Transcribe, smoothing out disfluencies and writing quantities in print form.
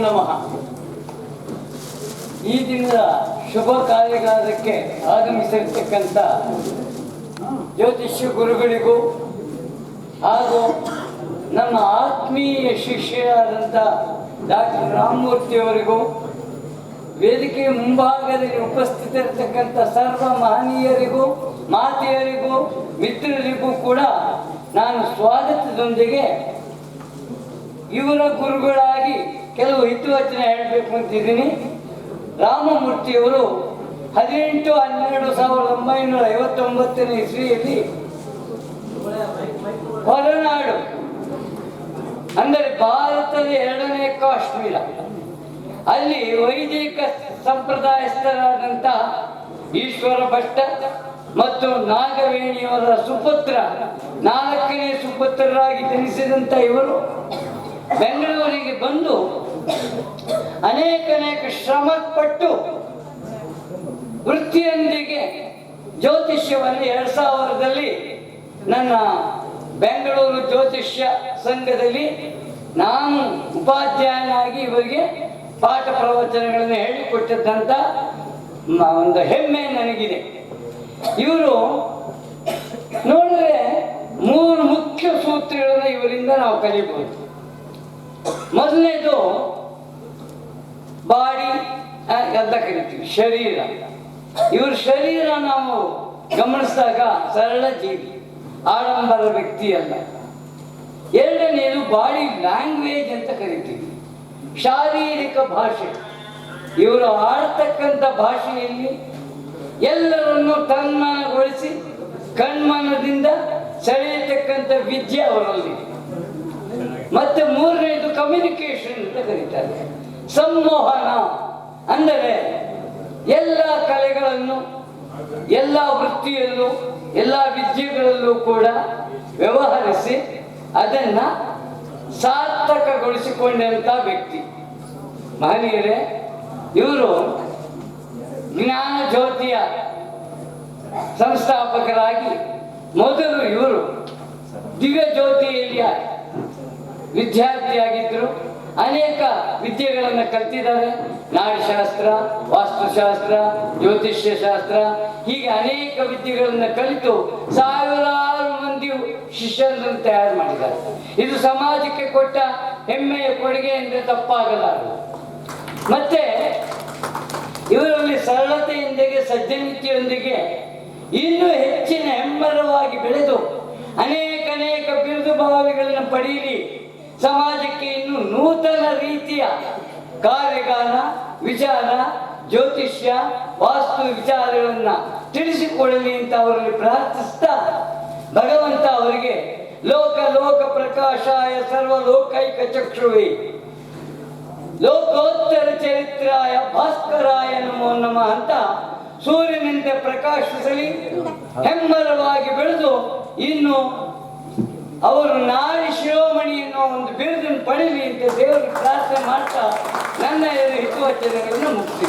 ನಮಃ. ಈ ದಿನದ ಶುಭ ಕಾರ್ಯಗಾರಕ್ಕೆ ಆಗಮಿಸಿರ್ತಕ್ಕಂಥ ಜ್ಯೋತಿಷ್ಯ ಗುರುಗಳಿಗೂ ಹಾಗೂ ನಮ್ಮ ಆತ್ಮೀಯ ಶಿಷ್ಯರಾದಂಥ ಡಾಕ್ಟರ್ ರಾಮಮೂರ್ತಿಯವರಿಗೂ, ವೇದಿಕೆಯ ಮುಂಭಾಗದಲ್ಲಿ ಉಪಸ್ಥಿತರಿರ್ತಕ್ಕಂಥ ಸರ್ವ ಮಹನೀಯರಿಗೂ, ಮಾತೆಯರಿಗೂ, ಮಿತ್ರರಿಗೂ ಕೂಡ ನಾನು ಸ್ವಾಗತದೊಂದಿಗೆ ಇವರ ಗುರುಗಳಾಗಿ ಕೆಲವು ಹಿತವಚನ ಹೇಳಬೇಕು ಅಂತಿದ್ದೀನಿ. ರಾಮಮೂರ್ತಿಯವರು 18/12/1959 ಇಸ್ವಿಯಲ್ಲಿ ಹೊರನಾಡು ಅಂದರೆ ಭಾರತದ 2ನೇ ಕಾಶ್ಮೀರ ಅಲ್ಲಿ ವೈದಿಕ ಸಂಪ್ರದಾಯಸ್ಥರಾದಂಥ ಈಶ್ವರ ಭಟ್ಟ ಮತ್ತು ನಾಗವೇಣಿಯವರ ಸುಪುತ್ರ, 4ನೇ ಸುಪುತ್ರರಾಗಿ ಜನಿಸಿದಂಥ ಇವರು ಬೆಂಗಳೂರಿಗೆ ಬಂದು ಅನೇಕ ಶ್ರಮಪಟ್ಟು ವೃತ್ತಿಯೊಂದಿಗೆ ಜ್ಯೋತಿಷ್ಯವನ್ನು 2000ರಲ್ಲಿ ನನ್ನ ಬೆಂಗಳೂರು ಜ್ಯೋತಿಷ್ಯ ಸಂಘದಲ್ಲಿ ನಾನು ಉಪಾಧ್ಯಾಯನಾಗಿ ಇವರಿಗೆ ಪಾಠ ಪ್ರವಚನಗಳನ್ನು ಹೇಳಿಕೊಟ್ಟಿದ್ದಂಥ ಒಂದು ಹೆಮ್ಮೆ ನನಗಿದೆ. ಇವರು ನೋಡಿದ್ರೆ 3 ಮುಖ್ಯ ಸೂತ್ರಗಳನ್ನು ಇವರಿಂದ ನಾವು ಕಲಿಯಬಹುದು. ಮೊದಲನೇದು ಬಾಡಿ ಅಂತ ಕರಿತೀವಿ, ಶರೀರ. ಇವ್ರ ಶರೀರ ನಾವು ಗಮನಿಸಿದಾಗ ಸರಳ ಜೀವಿ, ಆಡಂಬರ ವ್ಯಕ್ತಿ ಅಲ್ಲ. ಎರಡನೇದು ಬಾಡಿ ಲ್ಯಾಂಗ್ವೇಜ್ ಅಂತ ಕರಿತೀವಿ, ಶಾರೀರಿಕ ಭಾಷೆ. ಇವರು ಆಡ್ತಕ್ಕಂಥ ಭಾಷೆಯಲ್ಲಿ ಎಲ್ಲರನ್ನು ತನ್ಮನಗೊಳಿಸಿ ಕಣ್ಮನದಿಂದ ಸೆಳೆಯತಕ್ಕಂಥ ವಿದ್ಯೆ ಅವರಲ್ಲಿ. ಮತ್ತೆ 3ನೇದು ಕಮ್ಯುನಿಕೇಶನ್ ಅಂತ ಕರೀತಾರೆ, ಸಂವಹನ. ಅಂದರೆ ಎಲ್ಲ ಕಲೆಗಳನ್ನು, ಎಲ್ಲ ವೃತ್ತಿಯಲ್ಲೂ, ಎಲ್ಲ ವಿದ್ಯೆಗಳಲ್ಲೂ ಕೂಡ ವ್ಯವಹರಿಸಿ ಅದನ್ನ ಸಾರ್ಥಕಗೊಳಿಸಿಕೊಂಡಂಥ ವ್ಯಕ್ತಿ. ಮಹನೀಯರೇ, ಇವರು ಜ್ಞಾನ ಜ್ಯೋತಿಯ ಸಂಸ್ಥಾಪಕರಾಗಿ ಮೊದಲು ಇವರು ದಿವ್ಯ ಜ್ಯೋತಿಯಲ್ಲಿ ವಿದ್ಯಾರ್ಥಿಯಾಗಿದ್ದರು. ಅನೇಕ ವಿದ್ಯೆಗಳನ್ನು ಕಲಿತಿದ್ದಾರೆ. ನಾಡಿಶಾಸ್ತ್ರ, ವಾಸ್ತುಶಾಸ್ತ್ರ, ಜ್ಯೋತಿಷ್ಯ ಶಾಸ್ತ್ರ, ಹೀಗೆ ಅನೇಕ ವಿದ್ಯೆಗಳನ್ನು ಕಲಿತು ಸಾವಿರಾರು ಮಂದಿ ಶಿಷ್ಯರನ್ನು ತಯಾರು ಮಾಡಿದ್ದಾರೆ. ಇದು ಸಮಾಜಕ್ಕೆ ಕೊಟ್ಟ ಹೆಮ್ಮೆಯ ಕೊಡುಗೆ ಎಂದರೆ ತಪ್ಪಾಗಲಾರದು. ಮತ್ತೆ ಇವರಲ್ಲಿ ಸರಳತೆಯೊಂದಿಗೆ, ಸಜ್ಜನಿಕೆಯೊಂದಿಗೆ ಇನ್ನೂ ಹೆಚ್ಚಿನ ಹೆಮ್ಮರವಾಗಿ ಬೆಳೆದು ಅನೇಕ ಬಿರುದು ಭಾವಗಳನ್ನು ಪಡೆಯಲಿ, ಸಮಾಜಕ್ಕೆ ಇನ್ನು ನೂತನ ರೀತಿಯ ಕಾರ್ಯಗಾರ, ವಿಚಾರ, ಜ್ಯೋತಿಷ್ಯ, ವಾಸ್ತು ವಿಚಾರಗಳನ್ನ ತಿಳಿಸಿಕೊಡಲಿ ಅಂತ ಅವರಲ್ಲಿ ಪ್ರಾರ್ಥಿಸ್ತಾ, ಭಗವಂತ ಅವರಿಗೆ ಲೋಕ ಪ್ರಕಾಶಾಯ ಸರ್ವ ಲೋಕೈಕ ಚಕ್ಷುವೆ ಲೋಕೋತ್ತರ ಚರಿತ್ರಾಯ ಭಾಸ್ಕರಾಯ ನಮೋ ನಮಃ ಅಂತ ಸೂರ್ಯನಂತೆ ಪ್ರಕಾಶಿಸಲಿ, ಹೆಮ್ಮರವಾಗಿ ಬೆಳೆದು ಇನ್ನು ಅವರು ನಾಡಿ ಶಿರೋಮಣಿ ಎನ್ನುವ ಒಂದು ಬಿರುದನ್ನು ಪಡೆಯಲಿ ಅಂತ ದೇವರಿಗೆ ಪ್ರಾರ್ಥನೆ ಮಾಡ್ತಾ ನನ್ನ ಹಿತವಚನಗಳನ್ನು ಮುಗಿಸಿ